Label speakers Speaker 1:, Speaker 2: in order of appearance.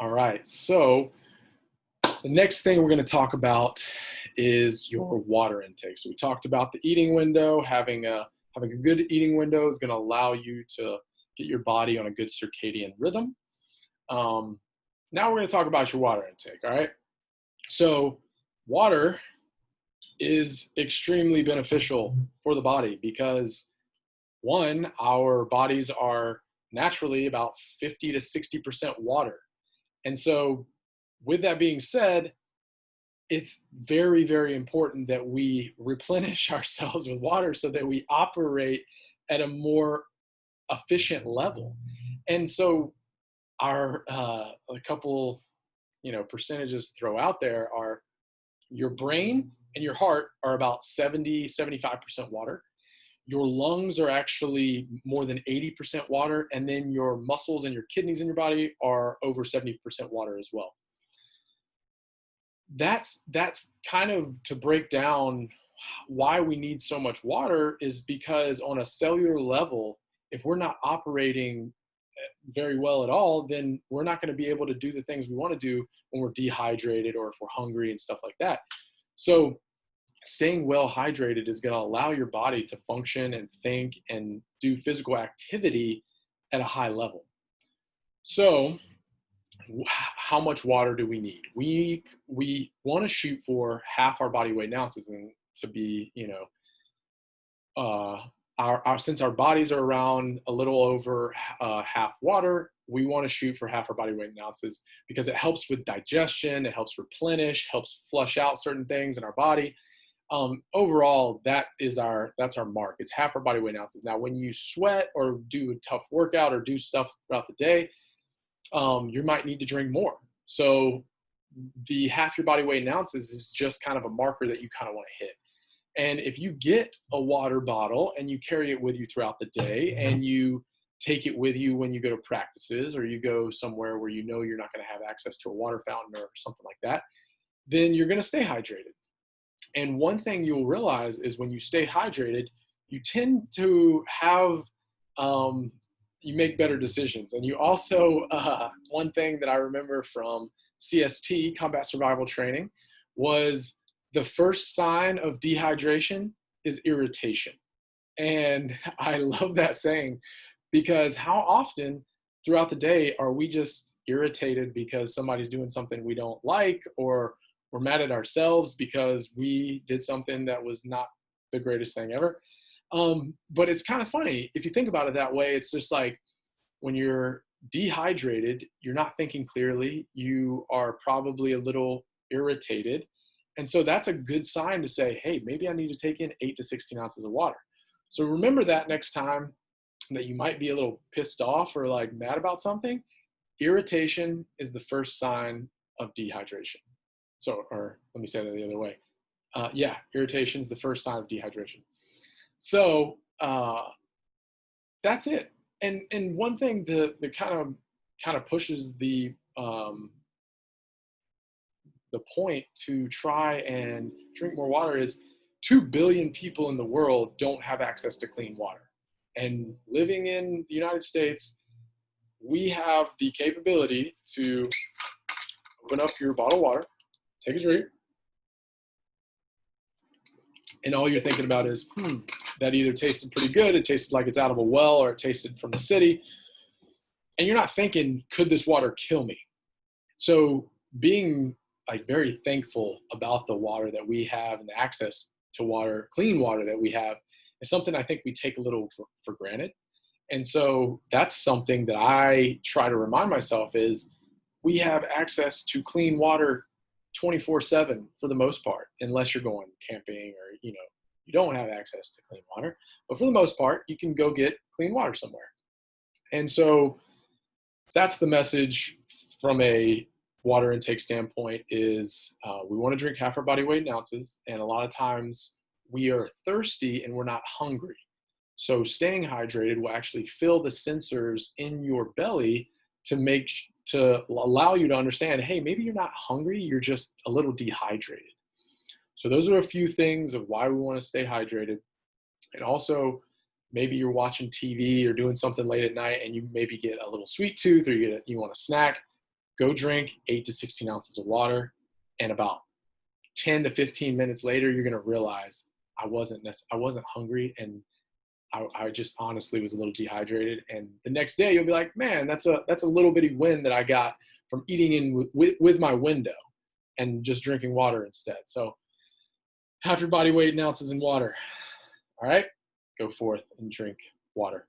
Speaker 1: All right, so the next thing we're going to talk about is your water intake. So we talked about the eating window. Having a good eating window is going to allow you to get your body on a good circadian rhythm. Um, Now we're going to talk about your water intake. All right, so water is extremely beneficial for the body because one, our bodies are naturally about 50 to 60% water. And so, with that being said, it's very, very important that we replenish ourselves with water so that we operate at a more efficient level. And so, a couple, percentages to throw out there are your brain and your heart are about 70-75% water. Your lungs are actually more than 80% water, and then your muscles and your kidneys in your body are over 70% water as well. That's kind of to break down why we need so much water is because on a cellular level, if we're not operating very well at all, then we're not going to be able to do the things we want to do when we're dehydrated or if we're hungry and stuff like that. So staying well hydrated is going to allow your body to function and think and do physical activity at a high level. So how much water do we need? We want to shoot for half our body weight in ounces, and to be, our since our bodies are around a little over half water, we want to shoot for half our body weight in ounces because it helps with digestion, it helps replenish, helps flush out certain things in our body. Overall, that's our mark. It's half our body weight in ounces. Now, when you sweat or do a tough workout or do stuff throughout the day, you might need to drink more. So the half your body weight in ounces is just kind of a marker that you kind of want to hit. And if you get a water bottle and you carry it with you throughout the day and you take it with you when you go to practices or you go somewhere where you know you're not going to have access to a water fountain or something like that, then you're going to stay hydrated. And one thing you'll realize is when you stay hydrated, you tend to have, you make better decisions. And you also, one thing that I remember from CST, combat survival training, was the first sign of dehydration is irritation. And I love that saying because how often throughout the day are we just irritated because somebody's doing something we don't like, or we're mad at ourselves because we did something that was not the greatest thing ever? But it's kind of funny if you think about it that way. It's just like when you're dehydrated, you're not thinking clearly, you are probably a little irritated. And so that's a good sign to say, hey, maybe I need to take in 8 to 16 ounces of water. So remember that next time that you might be a little pissed off or like mad about something. Irritation is the first sign of dehydration. So, or let me say that the other way. Irritation is the first sign of dehydration. So that's it. And one thing that kind of pushes the point to try and drink more water is 2 billion people in the world don't have access to clean water. And living in the United States, we have the capability to open up your bottle of water, take a drink, and all you're thinking about is, that either tasted pretty good, it tasted like it's out of a well, or it tasted from the city. And you're not thinking, could this water kill me? So being like very thankful about the water that we have and the access to water, clean water that we have, is something I think we take a little for granted. And so that's something that I try to remind myself is we have access to clean water 24/7 for the most part, unless you're going camping or, you don't have access to clean water. But for the most part, you can go get clean water somewhere. And so that's the message from a water intake standpoint is we want to drink half our body weight in ounces. And a lot of times we are thirsty and we're not hungry. So staying hydrated will actually fill the sensors in your belly to allow you to understand, hey, maybe you're not hungry, you're just a little dehydrated. So those are a few things of why we want to stay hydrated. And also, maybe you're watching TV or doing something late at night and you maybe get a little sweet tooth or you want a snack. Go drink 8 to 16 ounces of water, and about 10 to 15 minutes later, you're going to realize I wasn't hungry, and I just honestly was a little dehydrated. And the next day you'll be like, man, that's a little bitty win that I got from eating in with my window and just drinking water instead. So half your body weight in ounces in water. All right, go forth and drink water.